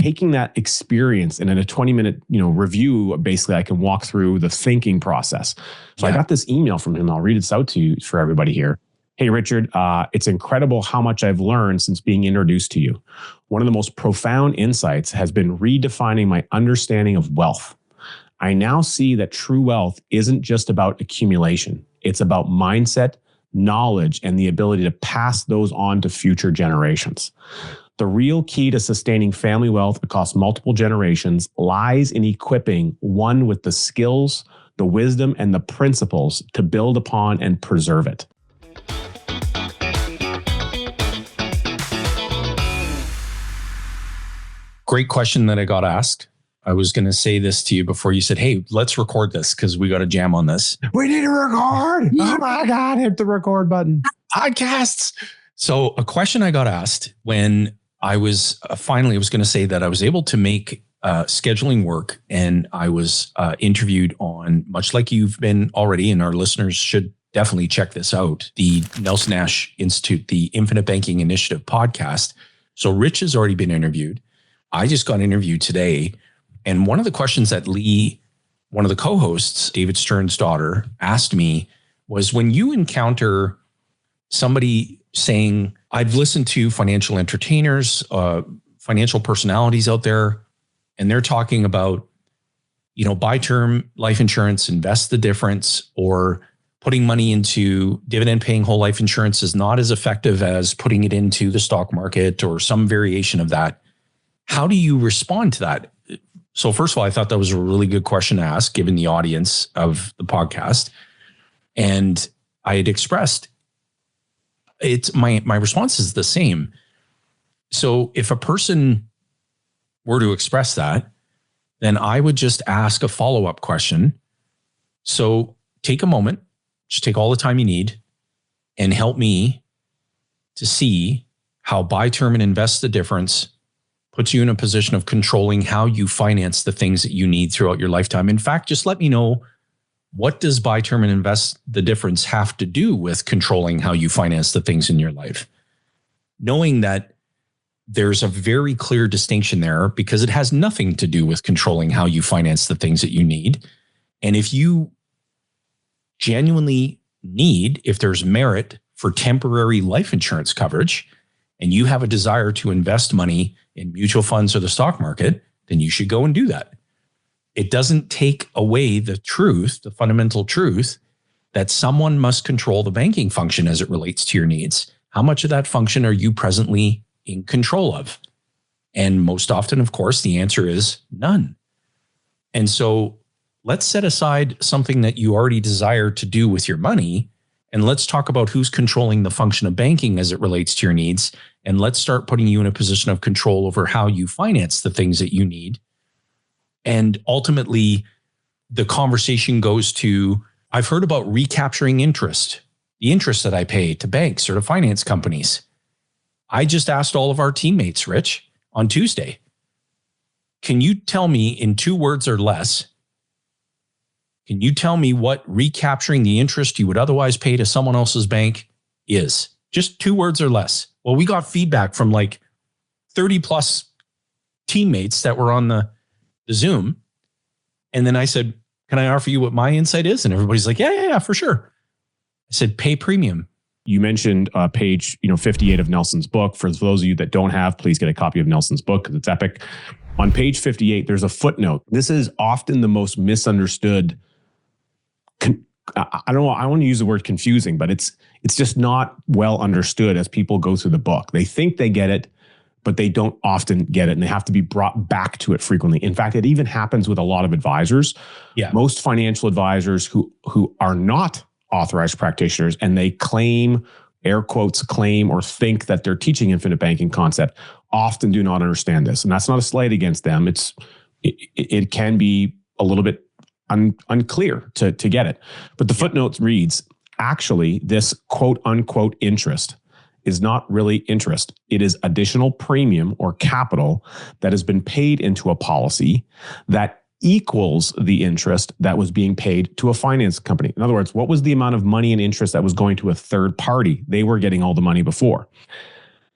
taking that experience and in a 20-minute, review, basically I can walk through the thinking process. So I got this email from him. I'll read this out to you for everybody here. Hey, Richard, it's incredible how much I've learned since being introduced to you. One of the most profound insights has been redefining my understanding of wealth. I now see that true wealth isn't just about accumulation. It's about mindset, knowledge, and the ability to pass those on to future generations. The real key to sustaining family wealth across multiple generations lies in equipping one with the skills, the wisdom, and the principles to build upon and preserve it. Great question that I got asked. I was going to say this to you before you said, hey, let's record this because we got to jam on this. We need to record. Oh my God, hit the record button. Podcasts. So a question I got asked when I was finally, I was going to say that I was able to make scheduling work, and I was interviewed on, much like you've been already, and our listeners should definitely check this out, the Nelson Nash Institute, the Infinite Banking Initiative podcast. So Rich has already been interviewed. I just got interviewed today. And one of the questions that Lee, one of the co-hosts, David Stern's daughter, asked me was, when you encounter somebody saying, I've listened to financial entertainers, financial personalities out there, and they're talking about, buy term life insurance, invest the difference, or putting money into dividend paying whole life insurance is not as effective as putting it into the stock market or some variation of that. How do you respond to that? So first of all, I thought that was a really good question to ask, given the audience of the podcast. And I had expressed, it's my response is the same. So if a person were to express that, then I would just ask a follow-up question. So take a moment, just take all the time you need, and help me to see how buy term and invest the difference puts you in a position of controlling how you finance the things that you need throughout your lifetime. In fact, just let me know, what does buy term and invest the difference have to do with controlling how you finance the things in your life? Knowing that there's a very clear distinction there, because it has nothing to do with controlling how you finance the things that you need. And if you genuinely need, if there's merit for temporary life insurance coverage, and you have a desire to invest money in mutual funds or the stock market, then you should go and do that. It doesn't take away the truth, the fundamental truth, that someone must control the banking function as it relates to your needs. How much of that function are you presently in control of? And most often, of course, the answer is none. And so let's set aside something that you already desire to do with your money, and let's talk about who's controlling the function of banking as it relates to your needs. And let's start putting you in a position of control over how you finance the things that you need. And ultimately, the conversation goes to, I've heard about recapturing interest, the interest that I pay to banks or to finance companies. I just asked all of our teammates, Rich, on Tuesday, can you tell me in 2 words or less, can you tell me what recapturing the interest you would otherwise pay to someone else's bank is? Just 2 words or less. Well, we got feedback from like 30 plus teammates that were on the Zoom. And then I said, can I offer you what my insight is? And everybody's like, yeah, for sure. I said, pay premium. You mentioned page 58 of Nelson's book. For those of you that don't have, please get a copy of Nelson's book because it's epic. On page 58, there's a footnote. This is often the most misunderstood. I don't know. I want to use the word confusing, but it's just not well understood as people go through the book. They think they get it, but they don't often get it, and they have to be brought back to it frequently. In fact, it even happens with a lot of advisors. Yeah. Most financial advisors who are not authorized practitioners, and they claim, air quotes, claim or think that they're teaching infinite banking concept, often do not understand this. And that's not a slight against them. It can be a little bit unclear to get it. But the footnote reads, actually, this quote unquote interest is not really interest. It is additional premium or capital that has been paid into a policy that equals the interest that was being paid to a finance company. In other words, what was the amount of money and interest that was going to a third party? They were getting all the money before.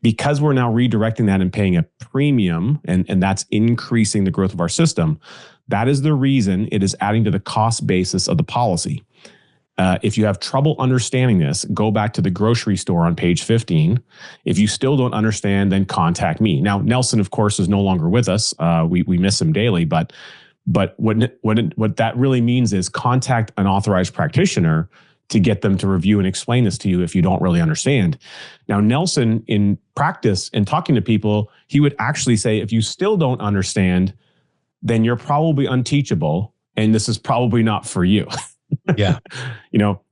because we're now redirecting that and paying a premium, and that's increasing the growth of our system, that is the reason it is adding to the cost basis of the policy. If you have trouble understanding this, go back to the grocery store on page 15. If you still don't understand, then contact me. Now, Nelson, of course, is no longer with us. We miss him daily, but what that really means is contact an authorized practitioner to get them to review and explain this to you if you don't really understand. Now, Nelson, in practice and talking to people, he would actually say, if you still don't understand, then you're probably unteachable, and this is probably not for you. Yeah.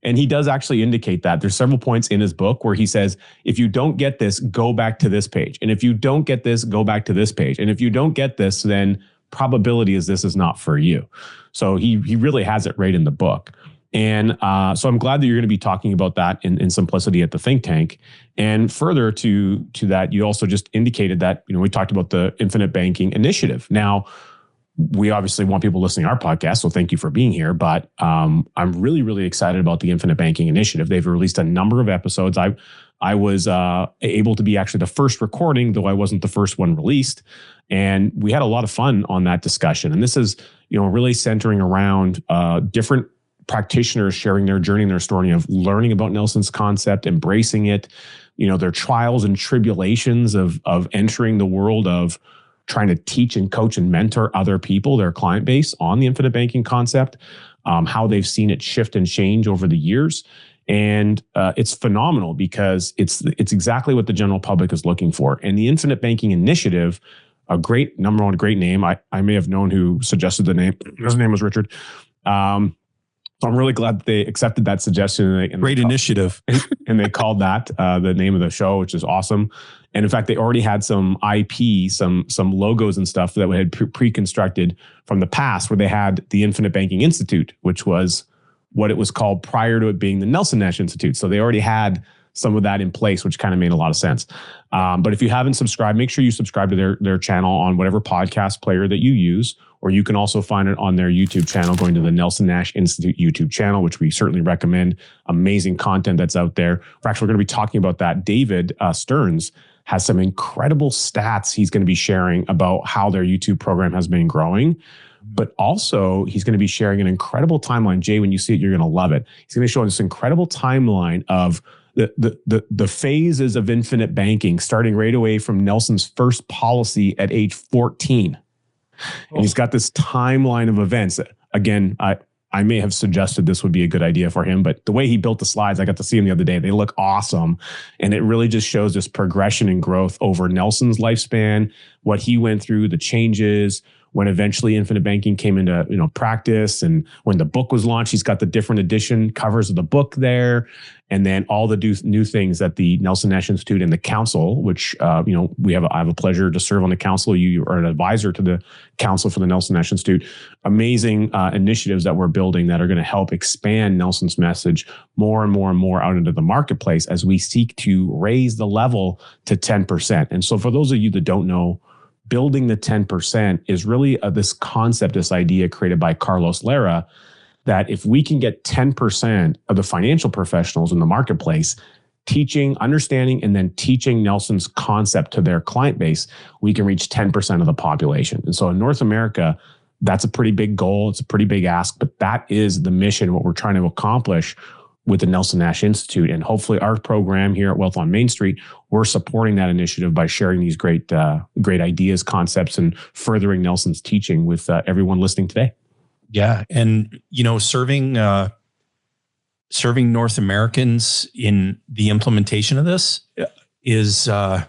And he does actually indicate that. There's several points in his book where he says, if you don't get this, go back to this page. And if you don't get this, go back to this page. And if you don't get this, then probability is this is not for you. So he really has it right in the book. And so I'm glad that you're going to be talking about that in simplicity at the think tank. And further to that, you also just indicated that, we talked about the infinite banking initiative. Now, we obviously want people listening to our podcast, so thank you for being here. But I'm really, really excited about the Infinite Banking Initiative. They've released a number of episodes. I was able to be actually the first recording, though I wasn't the first one released. And we had a lot of fun on that discussion. And this is, really centering around different practitioners sharing their journey and their story of learning about Nelson's concept, embracing it, their trials and tribulations of entering the world of trying to teach and coach and mentor other people, their client base, on the infinite banking concept, how they've seen it shift and change over the years. And it's phenomenal because it's exactly what the general public is looking for. And the Infinite Banking Initiative, a great name. I may have known who suggested the name. His name was Richard. So I'm really glad that they accepted that suggestion. Great initiative. And they called that the name of the show, which is awesome. And in fact, they already had some IP, some logos and stuff that we had pre-constructed from the past, where they had the Infinite Banking Institute, which was what it was called prior to it being the Nelson Nash Institute. So they already had some of that in place, which kind of made a lot of sense. But if you haven't subscribed, make sure you subscribe to their channel on whatever podcast player that you use, or you can also find it on their YouTube channel, going to the Nelson Nash Institute YouTube channel, which we certainly recommend. Amazing content that's out there. We're actually going to be talking about that. David Stearns has some incredible stats he's going to be sharing about how their YouTube program has been growing. But also, he's going to be sharing an incredible timeline. Jay, when you see it, you're going to love it. He's going to show this incredible timeline of the phases of infinite banking, starting right away from Nelson's first policy at age 14. And he's got this timeline of events. Again, I may have suggested this would be a good idea for him, but the way he built the slides, I got to see them the other day. They look awesome. And it really just shows this progression and growth over Nelson's lifespan, what he went through, the changes, when eventually infinite banking came into practice, and when the book was launched, he's got the different edition covers of the book there, and then all the new things that the Nelson Nash Institute and the council, which I have a pleasure to serve on the council. You are an advisor to the council for the Nelson Nash Institute. Amazing initiatives that we're building that are going to help expand Nelson's message more and more and more out into the marketplace as we seek to raise the level to 10%. And so, for those of you that don't know, building the 10% is really this concept, this idea created by Carlos Lara, that if we can get 10% of the financial professionals in the marketplace teaching, understanding, and then teaching Nelson's concept to their client base, we can reach 10% of the population. And so in North America, that's a pretty big goal. It's a pretty big ask, but that is the mission, what we're trying to accomplish with the Nelson Nash Institute. And hopefully our program here at Wealth on Main Street, we're supporting that initiative by sharing these great ideas, concepts, and furthering Nelson's teaching with everyone listening today. Yeah. And, serving North Americans in the implementation of this is, I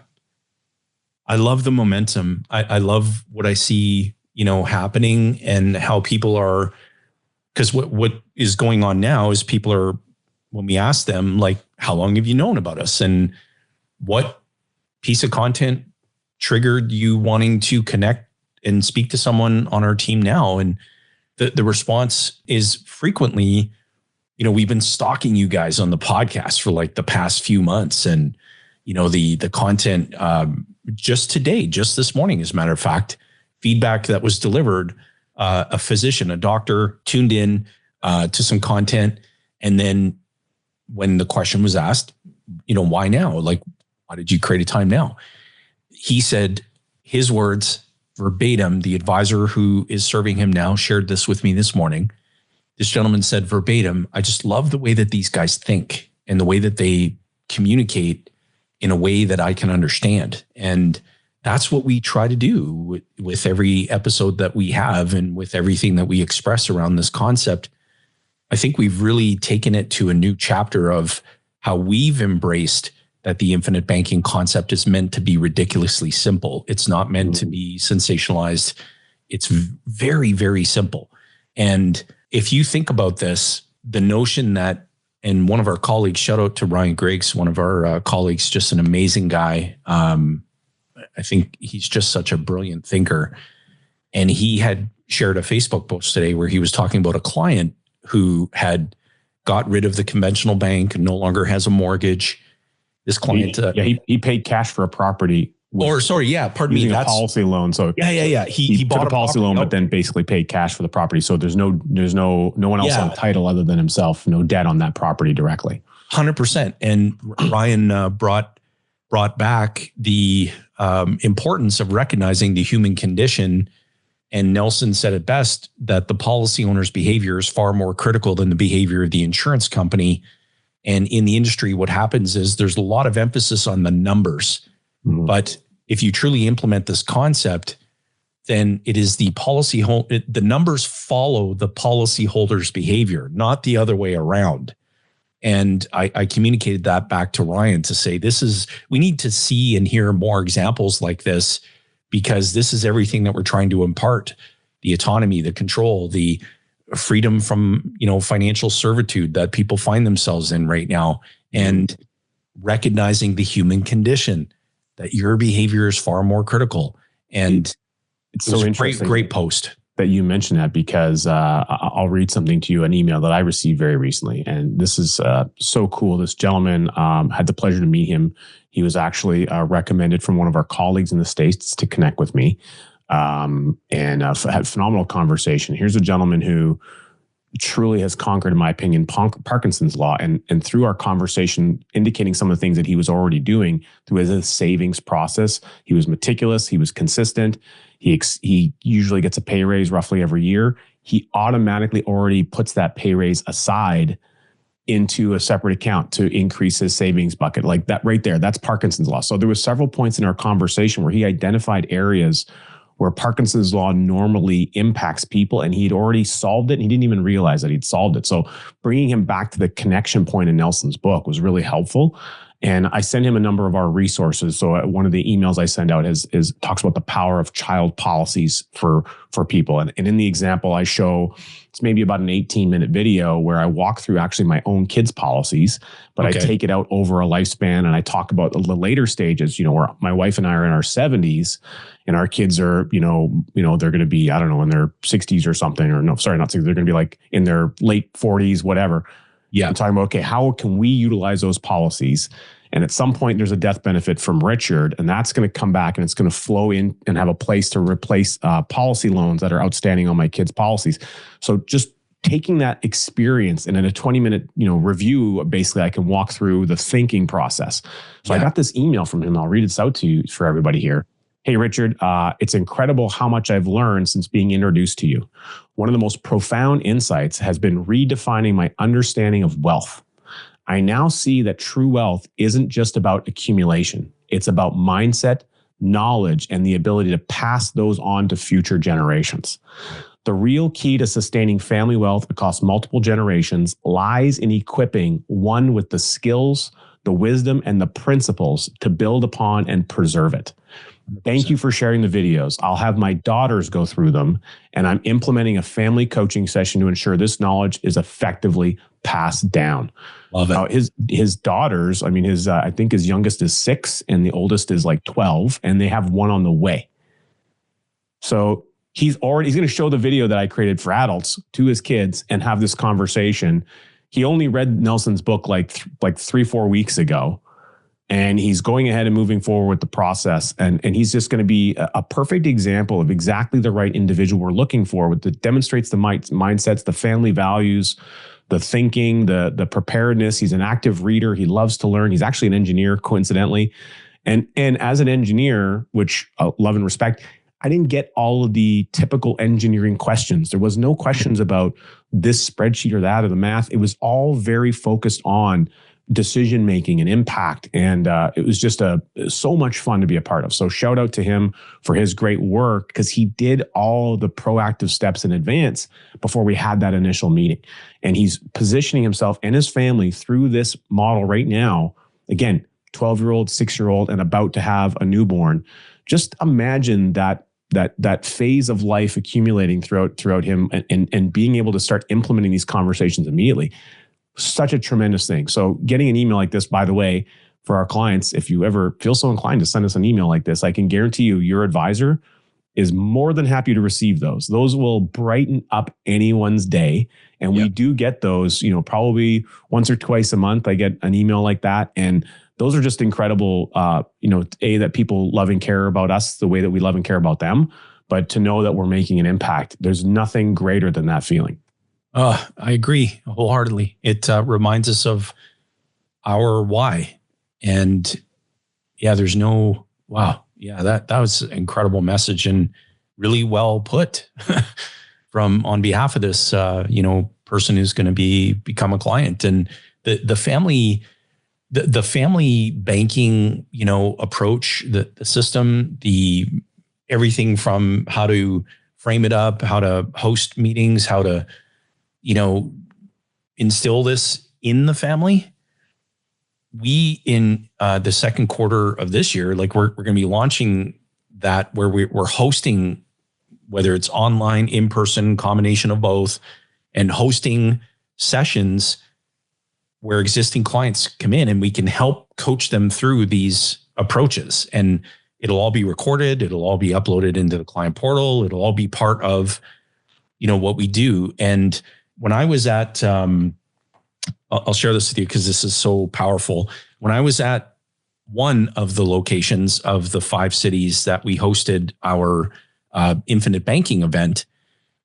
love the momentum. I love what I see, happening, and how people are, because what is going on now is people are, when we ask them, like, how long have you known about us, and what piece of content triggered you wanting to connect and speak to someone on our team now? And the response is frequently, we've been stalking you guys on the podcast for like the past few months. And, the content, just today, just this morning, as a matter of fact, feedback that was delivered, a physician, a doctor tuned in to some content. And then when the question was asked, why now? Like, why did you create a time now? He said his words verbatim. The advisor who is serving him now shared this with me this morning. This gentleman said verbatim, I just love the way that these guys think and the way that they communicate in a way that I can understand. And that's what we try to do with every episode that we have and with everything that we express around this concept. I think we've really taken it to a new chapter of how we've embraced that the infinite banking concept is meant to be ridiculously simple. It's not meant to be sensationalized. It's very, very simple. And if you think about this, the notion that, and one of our colleagues, shout out to Ryan Griggs, one of our colleagues, just an amazing guy. I think he's just such a brilliant thinker. And he had shared a Facebook post today where he was talking about a client who had got rid of the conventional bank, no longer has a mortgage. This client, he paid cash for a property. Pardon me, that's a policy loan. So he bought a policy loan, but then basically paid cash for the property. So there's no one else on title other than himself, no debt on that property directly. 100%. And Ryan brought back the importance of recognizing the human condition. And Nelson said it best, that the policy owner's behavior is far more critical than the behavior of the insurance company. And in the industry, what happens is there's a lot of emphasis on the numbers. But if you truly implement this concept, then it is the the numbers follow the policyholder's behavior, not the other way around. And I communicated that back to Ryan to say, we need to see and hear more examples like this, because this is everything that we're trying to impart: the autonomy, the control, the freedom from, financial servitude that people find themselves in right now, and recognizing the human condition, that your behavior is far more critical. And it's so interesting. Great post that you mentioned that, because I'll read something to you, an email that I received very recently. And this is so cool. This gentleman, had the pleasure to meet him. He was actually recommended from one of our colleagues in the States to connect with me, and had a phenomenal conversation. Here's a gentleman who truly has conquered, in my opinion, Parkinson's law. And through our conversation, indicating some of the things that he was already doing through his savings process. He was meticulous. He was consistent. He usually gets a pay raise roughly every year. He automatically already puts that pay raise aside into a separate account to increase his savings bucket. Like that right there, that's Parkinson's law. So there was several points in our conversation where he identified areas where Parkinson's law normally impacts people, and he'd already solved it, and he didn't even realize that he'd solved it. So bringing him back to the connection point in Nelson's book was really helpful. And I sent him a number of our resources. So one of the emails I send out is talks about the power of child policies for people. And in the example I show, it's maybe about an 18-minute video where I walk through actually my own kids' policies, but I take it out over a lifespan, and I talk about the later stages, where my wife and I are in our 70s and our kids are, they're going to be, I don't know, in their 60s or something, or no, sorry, not 60s. They're going to be like in their late 40s, whatever. Yeah. I'm talking about, okay, how can we utilize those policies? And at some point, there's a death benefit from Richard, and that's going to come back and it's going to flow in and have a place to replace policy loans that are outstanding on my kids' policies. So just taking that experience, and in a 20-minute, review, basically, I can walk through the thinking process. So I got this email from him. I'll read this out to you for everybody here. Hey, Richard, it's incredible how much I've learned since being introduced to you. One of the most profound insights has been redefining my understanding of wealth. I now see that true wealth isn't just about accumulation. It's about mindset, knowledge, and the ability to pass those on to future generations. The real key to sustaining family wealth across multiple generations lies in equipping one with the skills, the wisdom, and the principles to build upon and preserve it. Thank you for sharing the videos. I'll have my daughters go through them, and I'm implementing a family coaching session to ensure this knowledge is effectively passed down. Love it. His daughters, I think his youngest is 6 and the oldest is like 12, and they have one on the way. So he's going to show the video that I created for adults to his kids and have this conversation. He only read Nelson's book like 3-4 weeks ago. And he's going ahead and moving forward with the process. And he's just going to be a perfect example of exactly the right individual we're looking for, that demonstrates the mindsets, the family values, the thinking, the preparedness. He's an active reader. He loves to learn. He's actually an engineer, coincidentally. And as an engineer, which I love and respect, I didn't get all of the typical engineering questions. There was no questions about this spreadsheet or that or the math. It was all very focused on decision making and impact. And it was just so much fun to be a part of. So shout out to him for his great work, because he did all the proactive steps in advance before we had that initial meeting. And he's positioning himself and his family through this model right now. Again, 12-year-old, 6-year-old, and about to have a newborn. Just imagine that phase of life accumulating throughout him, and being able to start implementing these conversations immediately. Such a tremendous thing. So getting an email like this, by the way, for our clients, if you ever feel so inclined to send us an email like this, I can guarantee you your advisor is more than happy to receive those. Those will brighten up anyone's day. And we do get those, probably once or twice a month. I get an email like that. And those are just incredible, that people love and care about us the way that we love and care about them. But to know that we're making an impact, there's nothing greater than that feeling. I agree wholeheartedly. It reminds us of our why. And there's no, wow. Yeah, that was an incredible message and really well put on behalf of this, person who's going to become a client. And the family banking, approach, the system, everything from how to frame it up, how to host meetings, how to, instill this in the family. We, in the second quarter of this year, we're going to be launching that, where we're hosting, whether it's online, in person, combination of both, and hosting sessions where existing clients come in and we can help coach them through these approaches. And it'll all be recorded. It'll all be uploaded into the client portal. It'll all be part of, what we do. And when I was at, I'll share this with you because this is so powerful. When I was at one of the locations of the 5 cities that we hosted our infinite banking event,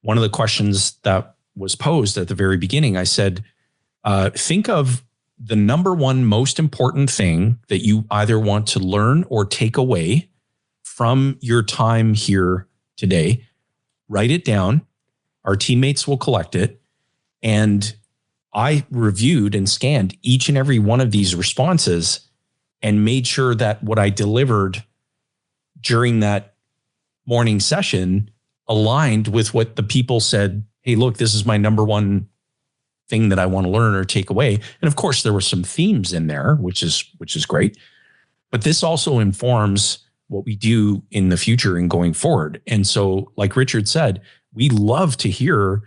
one of the questions that was posed at the very beginning, I said, think of the number one most important thing that you either want to learn or take away from your time here today. Write it down. Our teammates will collect it. And I reviewed and scanned each and every one of these responses and made sure that what I delivered during that morning session aligned with what the people said. Hey, look, this is my number one thing that I want to learn or take away. And of course, there were some themes in there, which is great. But this also informs what we do in the future and going forward. And so, like Richard said, we love to hear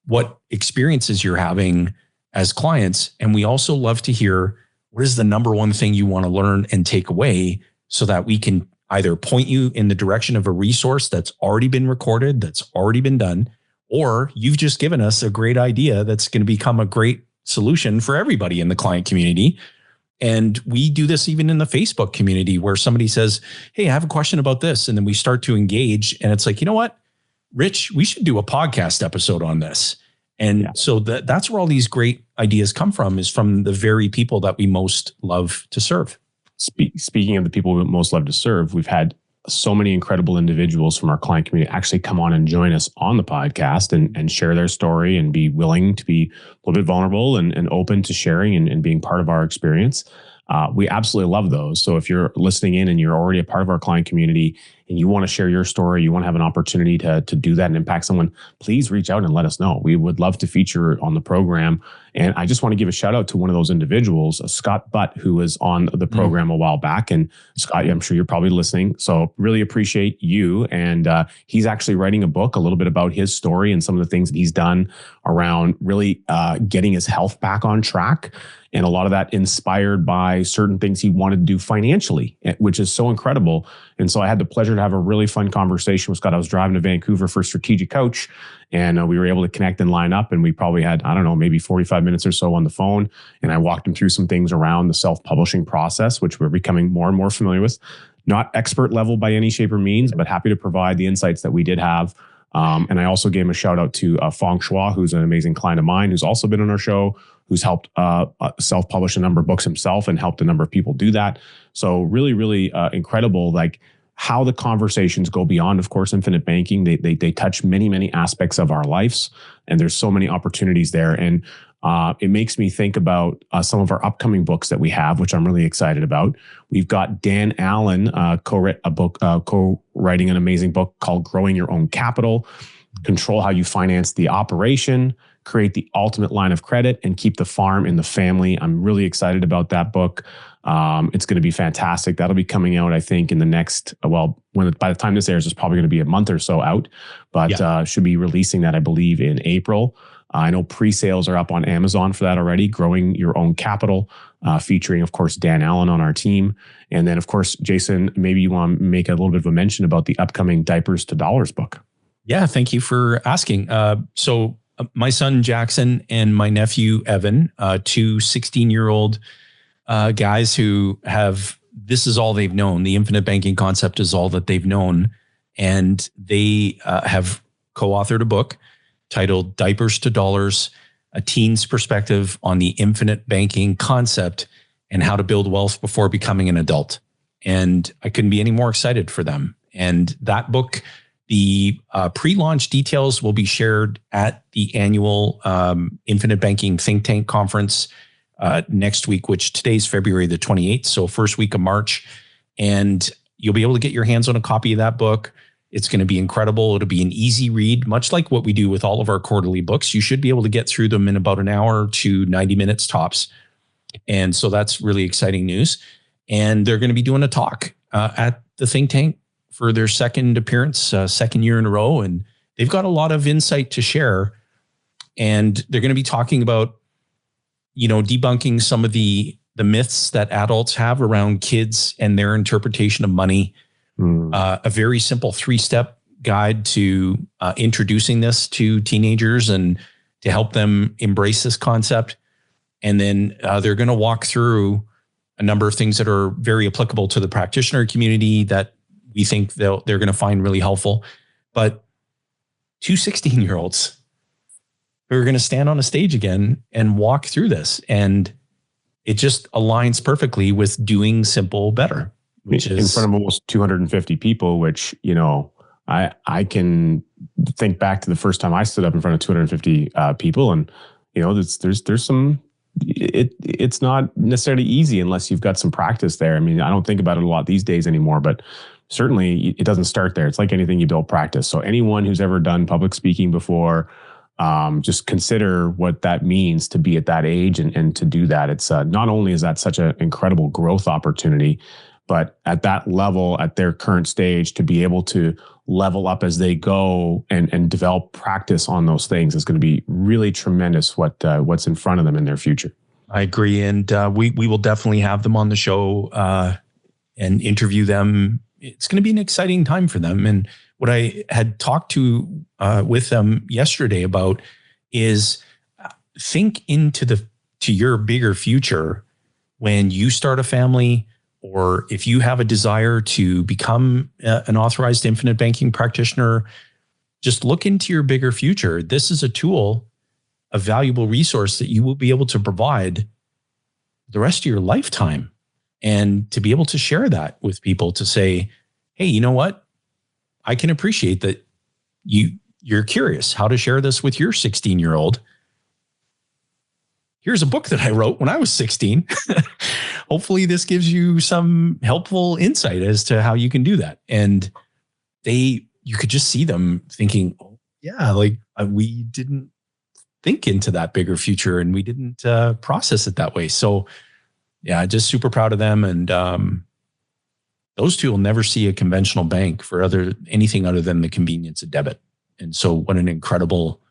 what experiences you're having as clients. And we also love to hear what is the number one thing you want to learn and take away, so that we can either point you in the direction of a resource that's already been recorded, that's already been done, or you've just given us a great idea that's going to become a great solution for everybody in the client community. And we do this even in the Facebook community, where somebody says, hey, I have a question about this. And then we start to engage. And it's like, you know what, Rich, we should do a podcast episode on this. And so that's where all these great ideas come from, is from the very people that we most love to serve. Speaking of the people we most love to serve, we've had so many incredible individuals from our client community actually come on and join us on the podcast and share their story and be willing to be a little bit vulnerable and open to sharing and being part of our experience. We absolutely love those. So if you're listening in and you're already a part of our client community and you want to share your story, you want to have an opportunity to do that and impact someone, please reach out and let us know. We would love to feature on the program. And I just want to give a shout out to one of those individuals, Scott Butt, who was on the program a while back. And Scott, I'm sure you're probably listening. So really appreciate you. And he's actually writing a book a little bit about his story and some of the things that he's done around really getting his health back on track. And a lot of that inspired by certain things he wanted to do financially, which is so incredible. And so I had the pleasure to have a really fun conversation with Scott. I was driving to Vancouver for Strategic Coach, and we were able to connect and line up. And we probably had, I don't know, maybe 45 minutes or so on the phone. And I walked him through some things around the self-publishing process, which we're becoming more and more familiar with. Not expert level by any shape or means, but happy to provide the insights that we did have And I also gave him a shout out to Fong Shua, who's an amazing client of mine, who's also been on our show, who's helped self-publish a number of books himself and helped a number of people do that. So really, really incredible, like how the conversations go beyond, of course, infinite banking. They touch many, many aspects of our lives, and there's so many opportunities there. And it makes me think about some of our upcoming books that we have, which I'm really excited about. We've got Dan Allen co-writing an amazing book called Growing Your Own Capital, Control How You Finance the Operation, Create the Ultimate Line of Credit, and Keep the Farm in the Family. I'm really excited about that book. It's going to be fantastic. That'll be coming out, I think, in the next, by the time this airs, it's probably going to be a month or so out, but should be releasing that, I believe, in April. I know pre-sales are up on Amazon for that already, Growing Your Own Capital, featuring, of course, Dan Allen on our team. And then, of course, Jayson, maybe you want to make a little bit of a mention about the upcoming Diapers to Dollars book. Yeah, thank you for asking. So my son, Jackson, and my nephew, Evan, two 16-year-old guys who this is all they've known. The infinite banking concept is all that they've known. And they have co-authored a book titled Diapers to Dollars, A Teen's Perspective on the Infinite Banking Concept and How to Build Wealth Before Becoming an Adult. And I couldn't be any more excited for them. And that book, the pre-launch details will be shared at the annual Infinite Banking Think Tank Conference next week, which today's February the 28th, so first week of March. And you'll be able to get your hands on a copy of that book. It's going to be incredible. It'll be an easy read, much like what we do with all of our quarterly books. You should be able to get through them in about an hour to 90 minutes tops. And so that's really exciting news. And they're going to be doing a talk at the think tank for their second appearance, second year in a row. And they've got a lot of insight to share. And they're going to be talking about, debunking some of the myths that adults have around kids and their interpretation of money. A very simple 3-step guide to introducing this to teenagers and to help them embrace this concept. And then they're going to walk through a number of things that are very applicable to the practitioner community that we think they're going to find really helpful. But two 16-year-olds who are going to stand on a stage again and walk through this. And it just aligns perfectly with doing simple better. Which is in front of almost 250 people, which, I can think back to the first time I stood up in front of 250 people. And, there's some, it's not necessarily easy unless you've got some practice there. I mean, I don't think about it a lot these days anymore, but certainly it doesn't start there. It's like anything, you build practice. So anyone who's ever done public speaking before, just consider what that means to be at that age and to do that. It's not only is that such an incredible growth opportunity, but at that level, at their current stage, to be able to level up as they go and develop practice on those things is going to be really tremendous what's in front of them in their future. I agree. And we will definitely have them on the show and interview them. It's going to be an exciting time for them. And what I had talked to with them yesterday about is think into your bigger future when you start a family, or if you have a desire to become an authorized infinite banking practitioner. Just look into your bigger future. This is a tool, a valuable resource that you will be able to provide the rest of your lifetime, and to be able to share that with people, to say, hey, you know what? I can appreciate that you're curious how to share this with your 16-year-old. Here's a book that I wrote when I was 16. Hopefully this gives you some helpful insight as to how you can do that. And you could just see them thinking, oh yeah, we didn't think into that bigger future, and we didn't process it that way. So yeah, just super proud of them. And those two will never see a conventional bank for anything other than the convenience of debit. And so what an incredible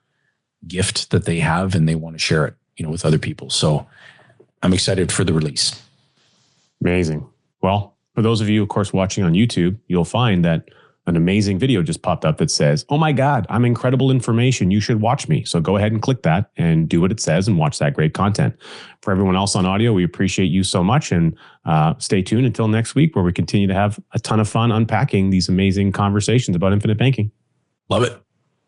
gift that they have, and they want to share it, with other people. So I'm excited for the release. Amazing. Well, for those of you, of course, watching on YouTube, you'll find that an amazing video just popped up that says, oh my God, I'm incredible information. You should watch me. So go ahead and click that and do what it says and watch that great content. For everyone else on audio, we appreciate you so much, and stay tuned until next week, where we continue to have a ton of fun unpacking these amazing conversations about infinite banking. Love it.